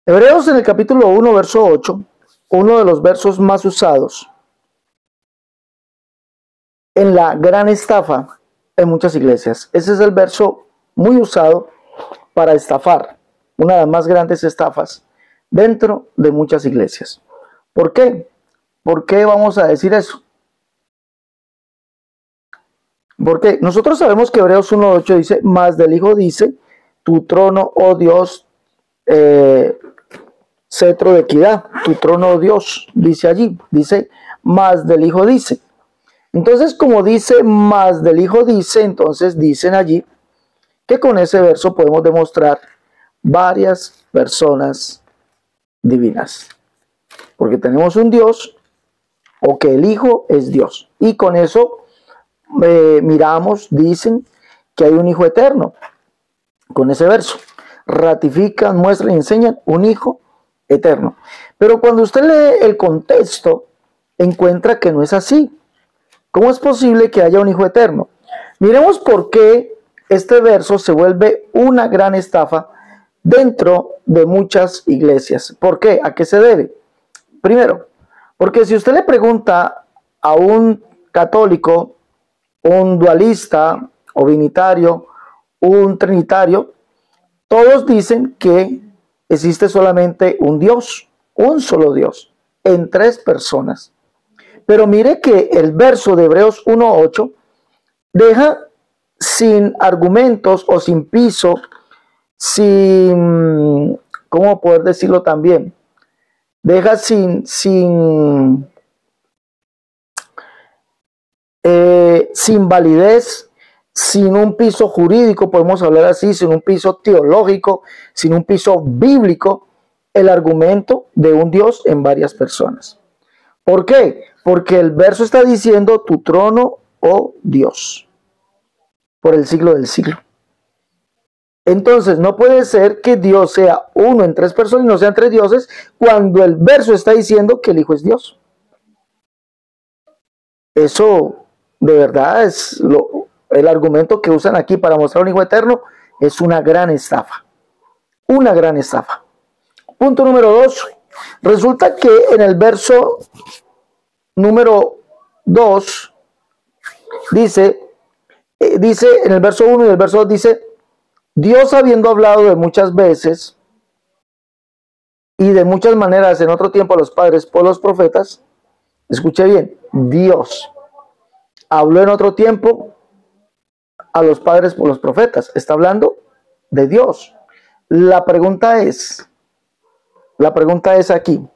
Hebreos en el capítulo 1, verso 8, uno de los versos más usados en la gran estafa en muchas iglesias. Ese es el verso muy usado para estafar, una de las más grandes estafas dentro de muchas iglesias. ¿Por qué? ¿Por qué vamos a decir eso? Porque nosotros sabemos que Hebreos 1.8 dice, más del Hijo dice, tu trono, oh Dios, cetro de equidad, tu trono, oh Dios, dice allí, dice, más del Hijo dice. Entonces, como dice, más del Hijo dice, entonces dicen allí que con ese verso podemos demostrar varias personas divinas. Porque tenemos un Dios, o que el Hijo es Dios. Y con eso miramos, dicen que hay un Hijo eterno. Con ese verso ratifican, muestran y enseñan un Hijo eterno. Pero cuando usted lee el contexto, encuentra que no es así. ¿Cómo es posible que haya un Hijo eterno? Miremos por qué este verso se vuelve una gran estafa dentro de muchas iglesias. ¿Por qué? ¿A qué se debe? Primero, porque si usted le pregunta a un católico, un dualista o binitario, un trinitario, todos dicen que existe solamente un Dios, un solo Dios, en tres personas. Pero mire que el verso de Hebreos 1.8 deja sin argumentos o sin piso, sin, ¿cómo poder decirlo también? Deja sin validez, sin un piso jurídico, podemos hablar así, sin un piso teológico, sin un piso bíblico, el argumento de un Dios en varias personas. ¿Por qué? Porque el verso está diciendo tu trono, oh Dios, por el siglo del siglo. Entonces no puede ser que Dios sea uno en tres personas y no sean tres dioses cuando el verso está diciendo que el Hijo es Dios. Eso de verdad es el argumento que usan aquí para mostrar un Hijo eterno, es una gran estafa. Una gran estafa. Punto número 2. Resulta que en el verso número 2 dice en el verso 1 y el verso 2 dice, Dios habiendo hablado de muchas veces y de muchas maneras en otro tiempo a los padres por los profetas, escuche bien, Dios habló en otro tiempo a los padres por los profetas. Está hablando de Dios. La pregunta es aquí,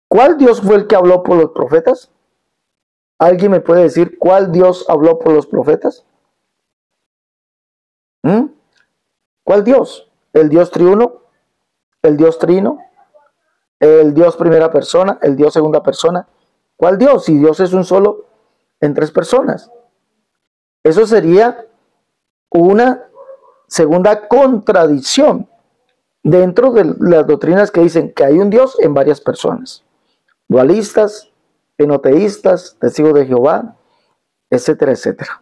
¿cuál Dios fue el que habló por los profetas? ¿Alguien me puede decir cuál Dios habló por los profetas? ¿Cuál Dios? ¿El Dios triuno? ¿El Dios trino? ¿El Dios primera persona? ¿El Dios segunda persona? ¿Cuál Dios? Si Dios es un solo en tres personas. Eso sería una segunda contradicción dentro de las doctrinas que dicen que hay un Dios en varias personas. Dualistas, enoteístas, testigos de Jehová, etcétera, etcétera.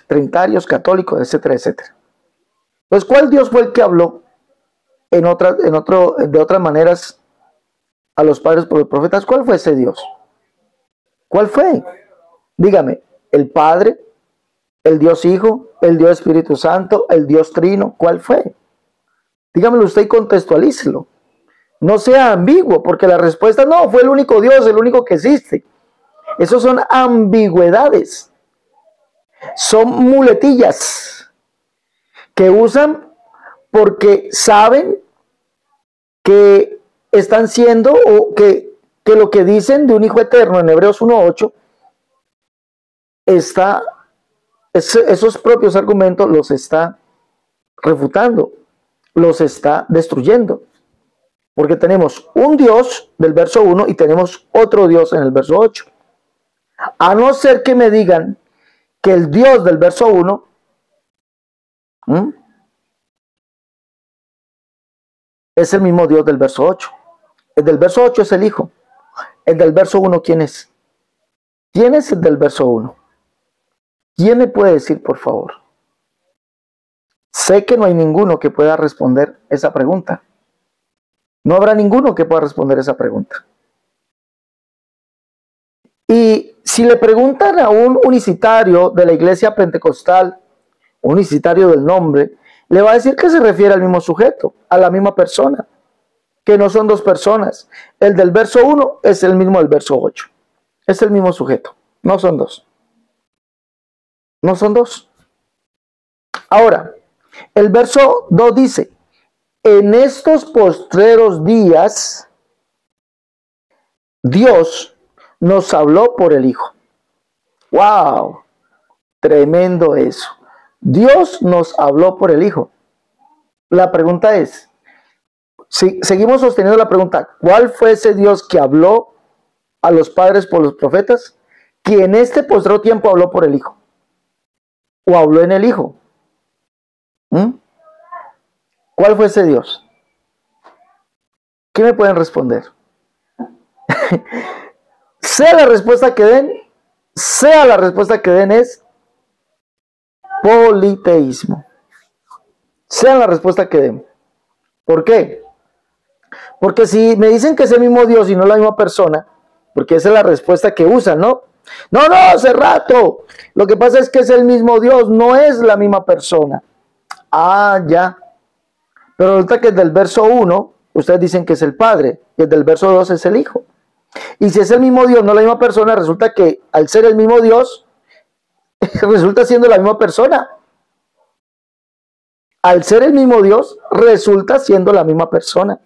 Trinitarios, católicos, etcétera, etcétera. Entonces, ¿cuál Dios fue el que habló de otras maneras a los padres por los profetas? ¿Cuál fue ese Dios? ¿Cuál fue? Dígame, ¿el Padre, el Dios Hijo, el Dios Espíritu Santo, el Dios Trino? ¿Cuál fue? Dígamelo usted y contextualícelo. No sea ambiguo, porque la respuesta no, fue el único Dios, el único que existe. Esos son ambigüedades. Son muletillas que usan porque saben que están siendo, o que lo que dicen de un Hijo eterno en Hebreos 1.8 esos propios argumentos los está refutando, los está destruyendo. Porque tenemos un Dios del verso 1 y tenemos otro Dios en el verso 8. A no ser que me digan que el Dios del verso 1 es el mismo Dios del verso 8. El del verso 8 es el Hijo. El del verso 1, ¿quién es? ¿Quién es el del verso 1? ¿Quién me puede decir, por favor? Sé que no hay ninguno que pueda responder esa pregunta. No habrá ninguno que pueda responder esa pregunta. Y si le preguntan a un unicitario de la iglesia pentecostal, unicitario del nombre, le va a decir que se refiere al mismo sujeto, a la misma persona, que no son dos personas. El del verso 1 es el mismo del verso 8. Es el mismo sujeto, no son dos. No son dos. Ahora, el verso 2 dice, en estos postreros días, Dios nos habló por el Hijo. ¡Wow! Tremendo eso. Dios nos habló por el Hijo. La pregunta es, si seguimos sosteniendo la pregunta, ¿cuál fue ese Dios que habló a los padres por los profetas? Que en este postrero tiempo habló por el Hijo. ¿O habló en el Hijo? ¿Cuál fue ese Dios? ¿Qué me pueden responder? Sea la respuesta que den, es politeísmo. Sea la respuesta que den. ¿Por qué? Porque si me dicen que es el mismo Dios y no la misma persona, porque esa es la respuesta que usan, ¿no? No, hace rato. Lo que pasa es que es el mismo Dios, no es la misma persona. Ah, ya. Pero resulta que desde el verso 1, ustedes dicen que es el Padre, y desde el verso 2 es el Hijo. Y si es el mismo Dios, no la misma persona, resulta que al ser el mismo Dios, resulta siendo la misma persona. Al ser el mismo Dios, resulta siendo la misma persona.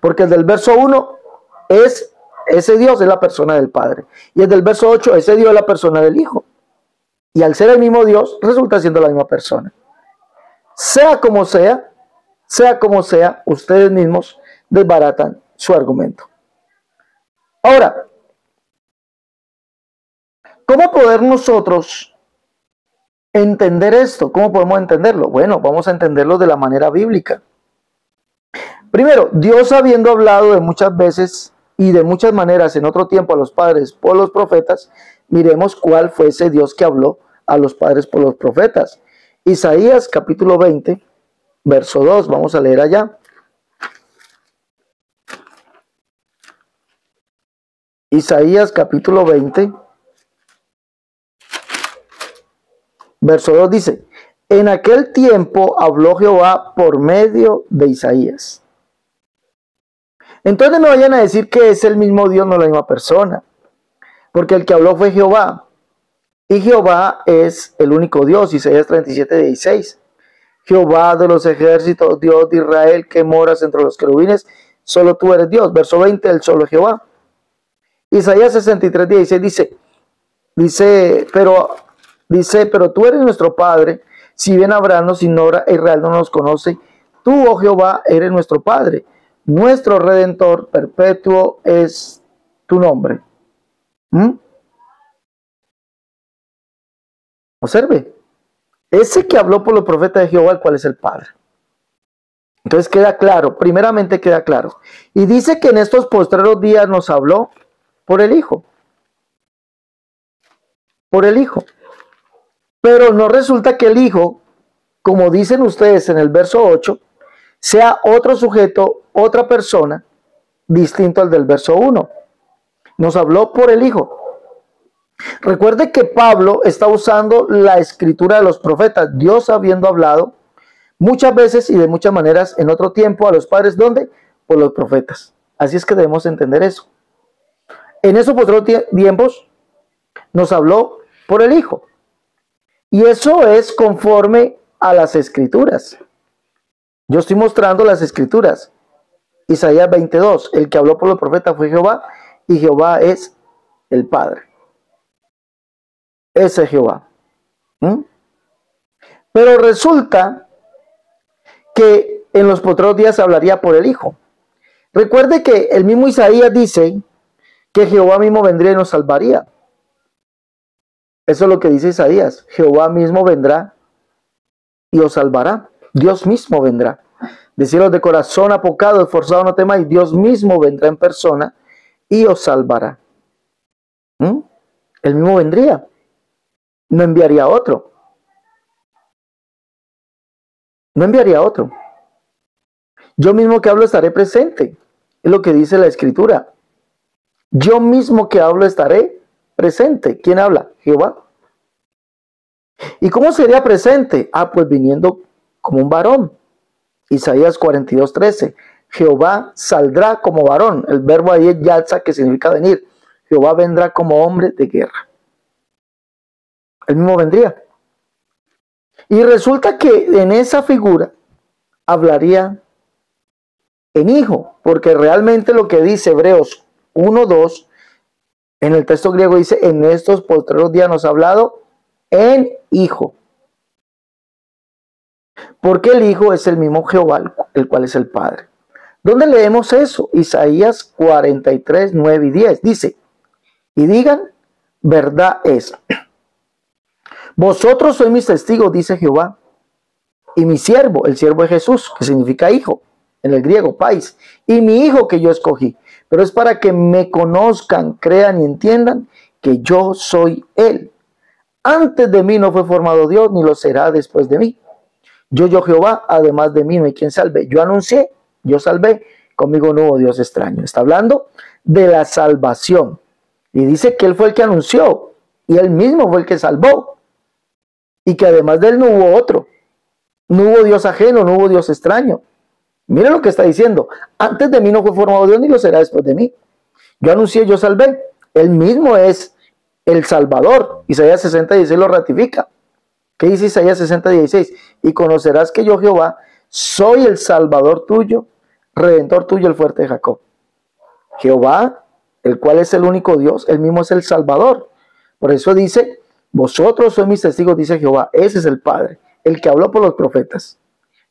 Porque el del verso 1 es ese Dios, es la persona del Padre. Y el del verso 8, ese Dios es la persona del Hijo. Y al ser el mismo Dios, resulta siendo la misma persona. Sea como sea, ustedes mismos desbaratan su argumento. Ahora, ¿cómo poder nosotros entender esto? ¿Cómo podemos entenderlo? Bueno, vamos a entenderlo de la manera bíblica. Primero, Dios habiendo hablado de muchas veces y de muchas maneras en otro tiempo a los padres por los profetas, miremos cuál fue ese Dios que habló a los padres por los profetas. Isaías capítulo 20, verso 2, vamos a leer allá. Isaías capítulo 20, verso 2 dice, en aquel tiempo habló Jehová por medio de Isaías. Entonces no vayan a decir que es el mismo Dios, no la misma persona, porque el que habló fue Jehová, y Jehová es el único Dios, Isaías 37:16. Jehová de los ejércitos, Dios de Israel, que moras entre los querubines, solo tú eres Dios. Verso 20, el solo Jehová. Isaías 63:16 dice, pero tú eres nuestro Padre, si bien Abraham nos ignora, Israel no nos conoce, tú, oh Jehová, eres nuestro Padre, nuestro Redentor, perpetuo es tu nombre. Observe, ese que habló por los profetas de Jehová, el cual es el Padre. Entonces queda claro, primeramente queda claro. Y dice que en estos postreros días nos habló por el Hijo. Por el Hijo. Pero no resulta que el Hijo, como dicen ustedes en el verso 8, sea otro sujeto, otra persona, distinto al del verso 1. Nos habló por el Hijo. Recuerde que Pablo está usando la escritura de los profetas, Dios habiendo hablado muchas veces y de muchas maneras en otro tiempo a los padres, ¿dónde? Por los profetas. Así es que debemos entender eso. En esos otros tiempos nos habló por el Hijo. Y eso es conforme a las escrituras. Yo estoy mostrando las escrituras. Isaías 22, el que habló por los profetas fue Jehová, y Jehová es el Padre. Ese es Jehová. Pero resulta que en los postreros días se hablaría por el Hijo. Recuerde que el mismo Isaías dice que Jehová mismo vendría y nos salvaría. Eso es lo que dice Isaías. Jehová mismo vendrá y os salvará. Dios mismo vendrá. Deciros de corazón apocado, esforzado no temáis. Dios mismo vendrá en persona y os salvará. Él mismo vendría. No enviaría a otro. No enviaría a otro. Yo mismo que hablo estaré presente. Es lo que dice la Escritura. Yo mismo que hablo estaré presente. ¿Quién habla? Jehová. ¿Y cómo sería presente? Pues viniendo como un varón. Isaías 42:13. Jehová saldrá como varón. El verbo ahí es yatza, que significa venir. Jehová vendrá como hombre de guerra. Él mismo vendría. Y resulta que en esa figura hablaría en hijo, porque realmente lo que dice Hebreos 1:2 en el texto griego dice: en estos postreros días nos ha hablado en hijo. Porque el hijo es el mismo Jehová, el cual es el Padre. ¿Dónde leemos eso? Isaías 43:9 y 10. Dice: y digan, verdad es. Vosotros sois mis testigos, dice Jehová, y mi siervo, el siervo de Jesús, que significa hijo, en el griego, pais, y mi hijo que yo escogí. Pero es para que me conozcan, crean y entiendan que yo soy Él. Antes de mí no fue formado Dios, ni lo será después de mí. Yo Jehová, además de mí no hay quien salve. Yo anuncié, yo salvé, conmigo no hubo Dios extraño. Está hablando de la salvación. Y dice que Él fue el que anunció, y Él mismo fue el que salvó. Y que además de Él no hubo otro. No hubo Dios ajeno, no hubo Dios extraño. Mira lo que está diciendo. Antes de mí no fue formado Dios, ni lo será después de mí. Yo anuncié, yo salvé. Él mismo es el Salvador. Isaías 60:16 lo ratifica. ¿Qué dice Isaías 60:16? Y conocerás que yo, Jehová, soy el Salvador tuyo, Redentor tuyo, el fuerte de Jacob. Jehová, el cual es el único Dios, él mismo es el Salvador. Por eso dice: vosotros sois mis testigos, dice Jehová. Ese es el Padre, el que habló por los profetas.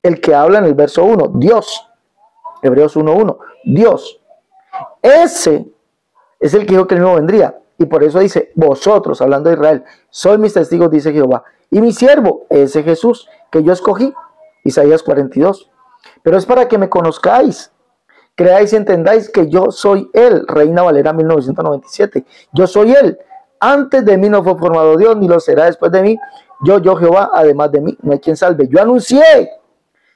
El que habla en el verso 1, Dios. Hebreos 1:1, Dios. Ese es el que dijo que el mismo vendría. Y por eso dice: vosotros, hablando de Israel, sois mis testigos, dice Jehová. Y mi siervo, ese Jesús, que yo escogí. Isaías 42. Pero es para que me conozcáis, creáis y entendáis que yo soy Él. Reina Valera 1997. Yo soy Él. Antes de mí no fue formado Dios, ni lo será después de mí. Yo Jehová, además de mí no hay quien salve. Yo anuncié,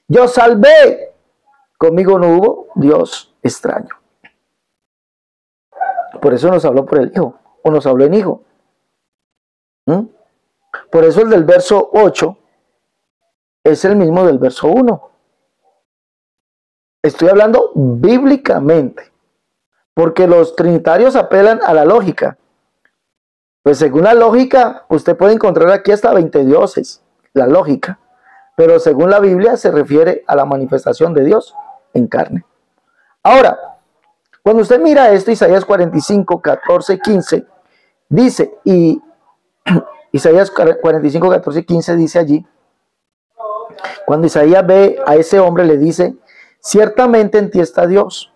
yo salvé. Conmigo no hubo Dios extraño. Por eso nos habló por el Hijo, o nos habló en Hijo. Por eso el del verso 8 es el mismo del verso 1. Estoy hablando bíblicamente, porque los trinitarios apelan a la lógica. Pues según la lógica, usted puede encontrar aquí hasta 20 dioses, la lógica. Pero según la Biblia se refiere a la manifestación de Dios en carne. Ahora, cuando usted mira esto, Isaías 45:14-15, dice, y Isaías 45:14-15 dice allí, cuando Isaías ve a ese hombre, le dice: ciertamente en ti está Dios,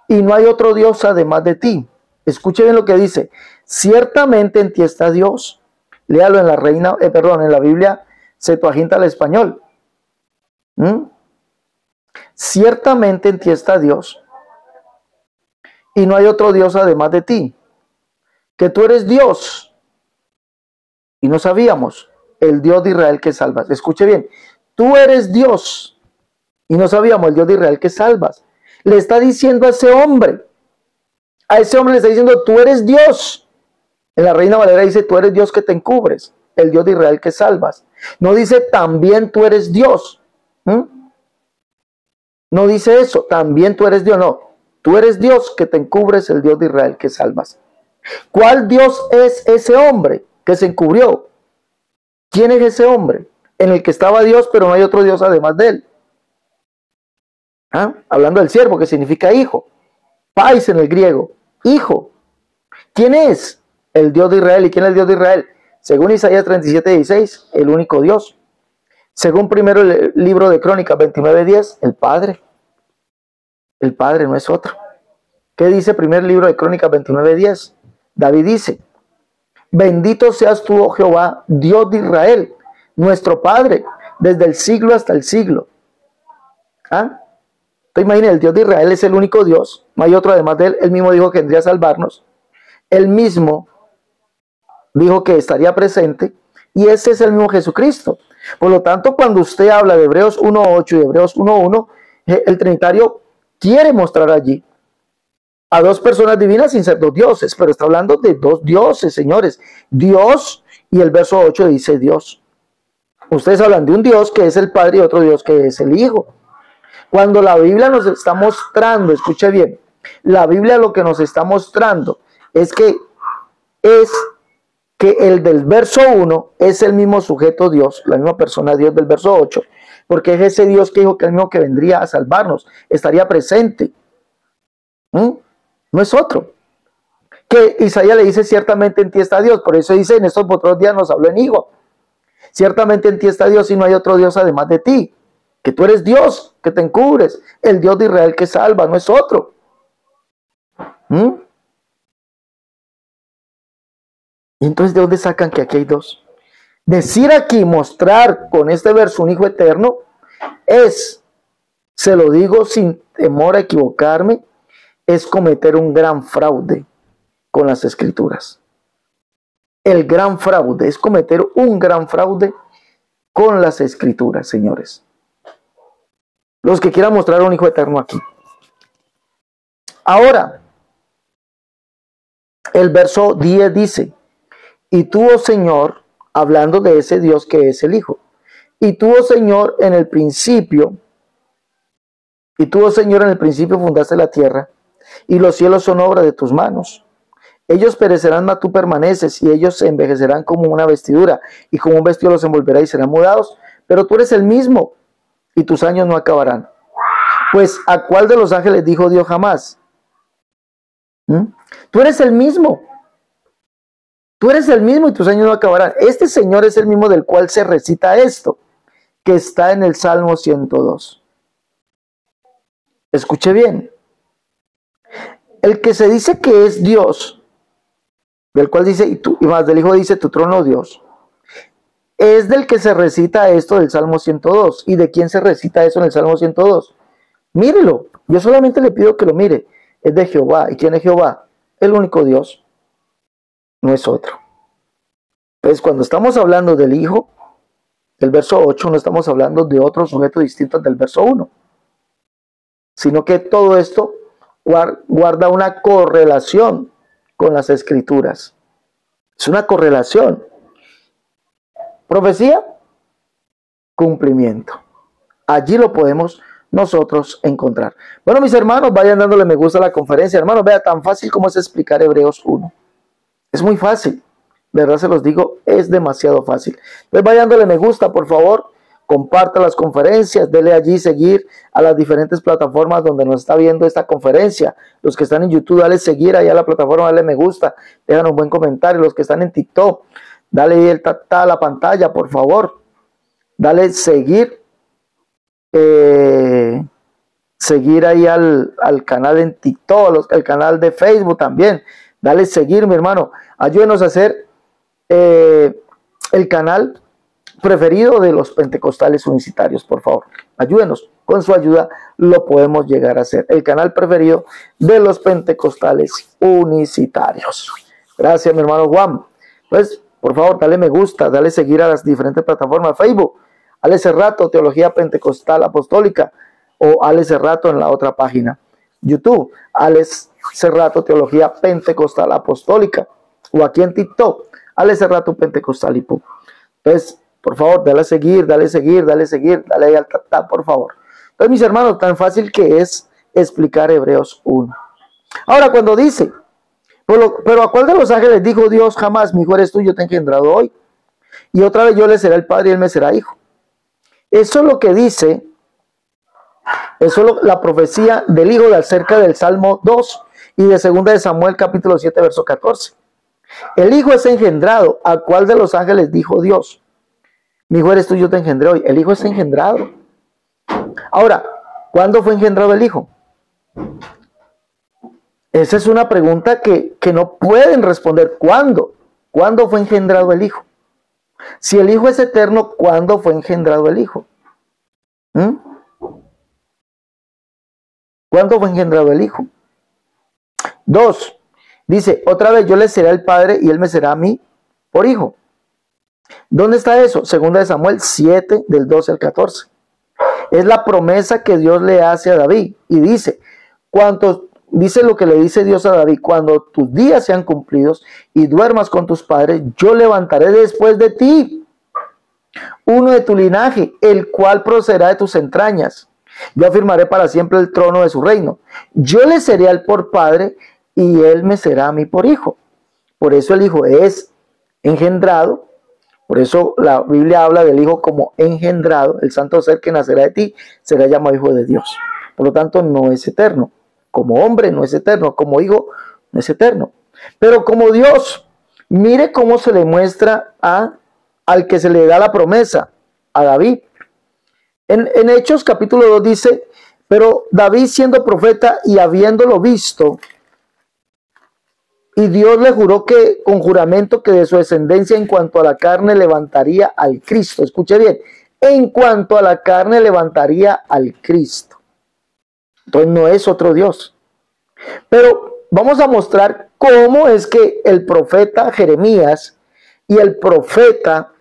y no hay otro Dios además de ti. Escuche bien lo que dice: ciertamente en ti está Dios. Léalo en en la Biblia Septuaginta al español. Ciertamente en ti está Dios, y no hay otro Dios además de ti. Que tú eres Dios, y no sabíamos, el Dios de Israel que salvas. Escuche bien, tú eres Dios, y no sabíamos, el Dios de Israel que salvas. Le está diciendo a ese hombre le está diciendo: tú eres Dios. En la Reina Valera dice: tú eres Dios que te encubres, el Dios de Israel que salvas. No dice: también tú eres Dios. No dice eso, también tú eres Dios. No, tú eres Dios que te encubres, el Dios de Israel que salvas. ¿Cuál Dios es ese hombre que se encubrió? ¿Quién es ese hombre? En el que estaba Dios, pero no hay otro Dios además de él. Hablando del siervo, que significa hijo. Pais en el griego, hijo. ¿Quién es? El Dios de Israel. ¿Y quién es el Dios de Israel? Según Isaías 37:16, el único Dios. Según primero el libro de Crónicas 29:10, el Padre. El Padre, no es otro. ¿Qué dice primer libro de Crónicas 29:10? David dice: bendito seas tú, oh Jehová, Dios de Israel, nuestro Padre, desde el siglo hasta el siglo. Te imaginas, el Dios de Israel es el único Dios, no hay otro además de él. Él mismo dijo que vendría a salvarnos. Él mismo dijo que estaría presente, y ese es el mismo Jesucristo. Por lo tanto, cuando usted habla de Hebreos 1.8 y Hebreos 1.1, el Trinitario quiere mostrar allí a dos personas divinas sin ser dos dioses, pero está hablando de dos dioses, señores. Dios, y el verso 8 dice Dios. Ustedes hablan de un Dios que es el Padre y otro Dios que es el Hijo. Cuando la Biblia nos está mostrando, escuche bien, la Biblia lo que nos está mostrando es que el del verso 1 es el mismo sujeto Dios, la misma persona Dios del verso 8, porque es ese Dios que dijo que el mismo que vendría a salvarnos, estaría presente. No es otro. Que Isaías le dice, ciertamente en ti está Dios, por eso dice, en estos otros días nos habló en Hijo. Ciertamente en ti está Dios y no hay otro Dios además de ti. Que tú eres Dios, que te encubres, el Dios de Israel que salva, no es otro. Y entonces, ¿de dónde sacan que aquí hay dos? Decir aquí, mostrar con este verso un Hijo eterno, se lo digo sin temor a equivocarme, es cometer un gran fraude con las Escrituras. El gran fraude es cometer un gran fraude con las Escrituras, señores. Los que quieran mostrar un Hijo eterno aquí. Ahora, el verso 10 dice, y tú, oh Señor, hablando de ese Dios que es el Hijo, y tú, oh Señor, en el principio fundaste la tierra, y los cielos son obra de tus manos. Ellos perecerán, mas tú permaneces, y ellos se envejecerán como una vestidura, y como un vestido los envolverá y serán mudados, pero tú eres el mismo, y tus años no acabarán. Pues, ¿a cuál de los ángeles dijo Dios jamás? Tú eres el mismo. Tú eres el mismo y tus años no acabarán. Este Señor es el mismo del cual se recita esto, que está en el Salmo 102. Escuche bien. El que se dice que es Dios, del cual dice, y más del Hijo dice, tu trono, oh Dios, es del que se recita esto del Salmo 102. ¿Y de quién se recita eso en el Salmo 102? Mírelo. Yo solamente le pido que lo mire. Es de Jehová. ¿Y quién es Jehová? El único Dios. No es otro. Pues cuando estamos hablando del Hijo, del verso 8, no estamos hablando de otro sujeto distinto del verso 1, sino que todo esto guarda una correlación con las Escrituras. Es una correlación. Profecía, cumplimiento. Allí lo podemos nosotros encontrar. Bueno, mis hermanos, vayan dándole me gusta a la conferencia. Hermanos, vea, tan fácil como es explicar Hebreos 1. Es muy fácil. De verdad se los digo, es demasiado fácil. Entonces vayan dándole me gusta, por favor. Comparta las conferencias, dele allí seguir a las diferentes plataformas donde nos está viendo esta conferencia. Los que están en YouTube, dale seguir ahí a la plataforma, dale me gusta, dejan un buen comentario. Los que están en TikTok, dale ahí el a la pantalla, por favor. Dale seguir. Seguir ahí al canal en TikTok, el canal de Facebook también. Dale seguir, mi hermano. Ayúdenos a hacer el canal preferido de los pentecostales unicitarios, por favor. Ayúdenos. Con su ayuda lo podemos llegar a hacer. El canal preferido de los pentecostales unicitarios. Gracias, mi hermano Juan. Pues, por favor, dale me gusta, dale seguir a las diferentes plataformas. Facebook, Ale Cerrato, Teología Pentecostal Apostólica, o Ale Cerrato en la otra página. YouTube, Ale Cerrato, Teología Pentecostal Apostólica, o aquí en TikTok, Ale Cerrato Pentecostal Ipu. Entonces, por favor, dale a seguir, dale a seguir, dale a seguir, dale ahí al tap, por favor. Entonces, mis hermanos, tan fácil que es explicar Hebreos 1. Ahora, cuando dice, pero ¿a cuál de los ángeles dijo Dios jamás, mi hijo eres tú, yo te he engendrado hoy? Y otra vez yo le seré el padre y él me será hijo. Eso es lo que dice, eso es la profecía del Hijo de acerca del Salmo 2 y de 2 de Samuel capítulo 7 verso 14. El Hijo es engendrado. ¿A cuál de los ángeles dijo Dios? Mi hijo eres tú, yo te engendré hoy. El Hijo es engendrado. Ahora, ¿cuándo fue engendrado el Hijo? Esa es una pregunta que no pueden responder. ¿Cuándo? ¿Cuándo fue engendrado el Hijo? Si el Hijo es eterno, ¿cuándo fue engendrado el Hijo? ¿Cuándo fue engendrado el Hijo? 2. Dice, otra vez yo le seré el Padre y él me será a mí por hijo. ¿Dónde está eso? Segunda de Samuel 7, del 12 al 14. Es la promesa que Dios le hace a David. Y dice, dice lo que le dice Dios a David: cuando tus días sean cumplidos y duermas con tus padres, yo levantaré después de ti uno de tu linaje, el cual procederá de tus entrañas. Yo afirmaré para siempre el trono de su reino. Yo le seré a él por padre y él me será a mí por hijo. Por eso el hijo es engendrado. Por eso la Biblia habla del hijo como engendrado. El santo ser que nacerá de ti será llamado hijo de Dios. Por lo tanto, no es eterno. Como hombre no es eterno. Como hijo no es eterno. Pero como Dios, mire cómo se le muestra al que se le da la promesa, a David. En Hechos capítulo 2 dice: pero David, siendo profeta y habiéndolo visto, y Dios le juró que con juramento que de su descendencia en cuanto a la carne levantaría al Cristo. Escuche bien, en cuanto a la carne levantaría al Cristo. Entonces no es otro Dios. Pero vamos a mostrar cómo es que el profeta Jeremías y el profeta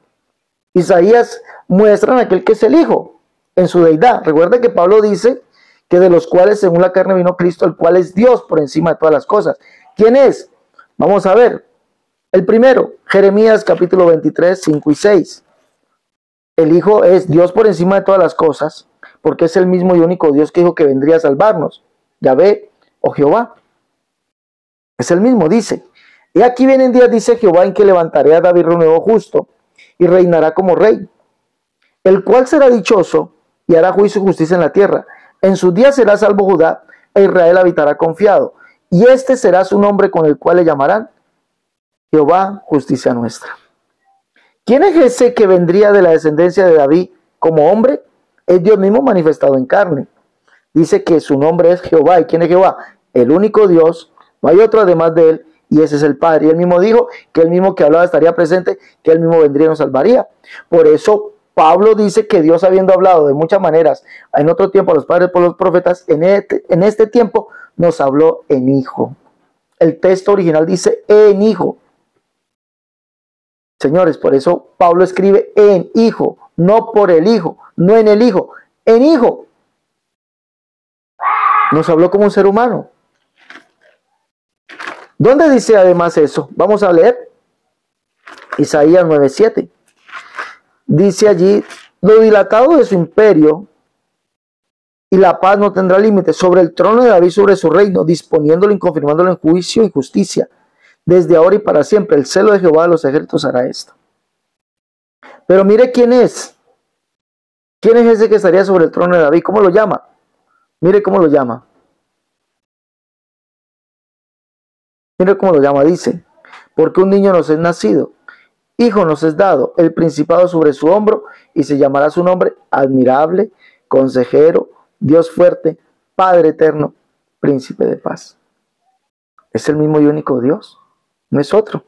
Isaías muestran a aquel que es el Hijo en su deidad. Recuerda que Pablo dice que de los cuales según la carne vino Cristo, el cual es Dios por encima de todas las cosas. ¿Quién es? Vamos a ver. El primero, Jeremías capítulo 23, 5 y 6. El Hijo es Dios por encima de todas las cosas, porque es el mismo y único Dios que dijo que vendría a salvarnos. Yahvé o Jehová. Es el mismo, dice. Y aquí vienen días, dice Jehová, en que levantaré a David nuevo justo y reinará como rey, el cual será dichoso y hará juicio y justicia en la tierra. En sus días será salvo Judá, e Israel habitará confiado. Y este será su nombre con el cual le llamarán Jehová, justicia nuestra. ¿Quién es ese que vendría de la descendencia de David como hombre? Es Dios mismo manifestado en carne. Dice que su nombre es Jehová. ¿Y quién es Jehová? El único Dios, no hay otro además de él, y ese es el Padre. Y él mismo dijo que el mismo que hablaba estaría presente, que él mismo vendría y nos salvaría. Por eso Pablo dice que Dios, habiendo hablado de muchas maneras en otro tiempo a los padres por los profetas, en este tiempo nos habló en Hijo. El texto original dice en Hijo. Señores, por eso Pablo escribe en Hijo, no por el Hijo, no en el Hijo, en Hijo. Nos habló como un ser humano. ¿Dónde dice además eso? Vamos a leer Isaías 9:7. Dice allí: lo dilatado de su imperio y la paz no tendrá límite sobre el trono de David, sobre su reino, disponiéndolo y confirmándolo en juicio y justicia, desde ahora y para siempre. El celo de Jehová de los ejércitos hará esto. Pero mire quién es. ¿Quién es ese que estaría sobre el trono de David? ¿Cómo lo llama? Mire cómo lo llama. Mire cómo lo llama. Dice: porque un niño nos es nacido, hijo nos es dado, el principado sobre su hombro, y se llamará su nombre admirable, consejero, Dios fuerte, Padre eterno, príncipe de paz. Es el mismo y único Dios, no es otro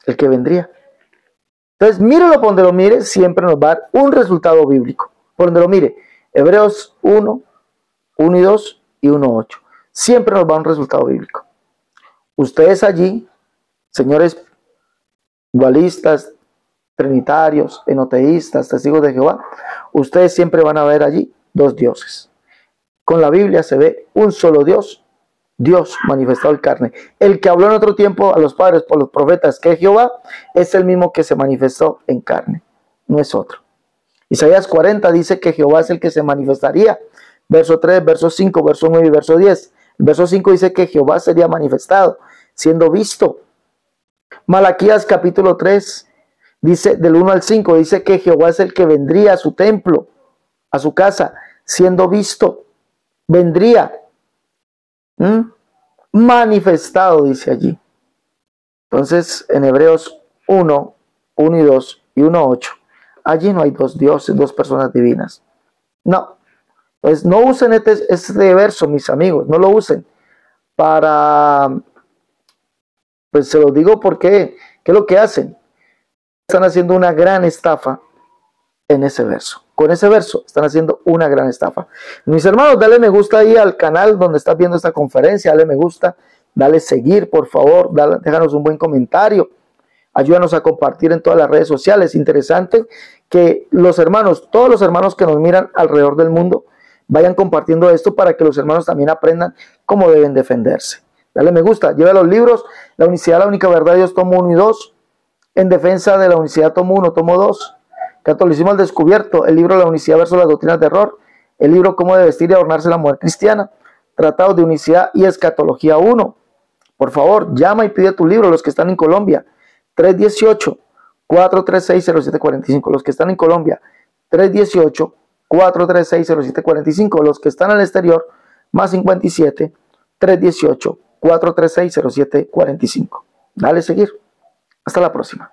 el que vendría. Entonces, mírelo por donde lo mire, siempre nos va a dar un resultado bíblico. Por donde lo mire, Hebreos 1, 1 y 2 y 1, 8. Siempre nos va a dar un resultado bíblico. Ustedes allí, señores dualistas, trinitarios, enoteístas, testigos de Jehová, ustedes siempre van a ver allí dos dioses. Con la Biblia se ve un solo Dios, Dios manifestado en carne. El que habló en otro tiempo a los padres por los profetas, que es Jehová, es el mismo que se manifestó en carne, no es otro. Isaías 40 dice que Jehová es el que se manifestaría. Verso 3, verso 5, verso 9 y verso 10. El verso 5 dice que Jehová sería manifestado, siendo visto. Malaquías capítulo 3 dice del 1 al 5, dice que Jehová es el que vendría a su templo, a su casa, siendo visto. Vendría manifestado, dice allí. Entonces en Hebreos 1, 1 y 2 y 1, 8, allí no hay dos dioses, dos personas divinas. No. Pues no usen este verso, mis amigos, no lo usen para, pues se lo digo porque, ¿qué es lo que hacen? Están haciendo una gran estafa en ese verso. Con ese verso están haciendo una gran estafa. Mis hermanos, dale me gusta ahí al canal donde estás viendo esta conferencia, dale me gusta, dale seguir, por favor, déjanos un buen comentario. Ayúdanos a compartir en todas las redes sociales. Interesante que los hermanos, todos los hermanos que nos miran alrededor del mundo, vayan compartiendo esto para que los hermanos también aprendan cómo deben defenderse. Dale me gusta, lleva los libros, La Unicidad, la Única Verdad de Dios, tomo 1 y 2, En Defensa de la Unicidad, tomo 1, tomo 2, Catolicismo al Descubierto, el libro La Unicidad versus las Doctrinas de Error, el libro Cómo debe vestir y adornarse la mujer cristiana, Tratados de Unicidad y Escatología 1. Por favor, llama y pide tu libro, los que están en Colombia, 318-436-0745, los que están en Colombia, 318-436-0745, los que están al exterior, más 57-318-436-0745. Dale seguir. Hasta la próxima.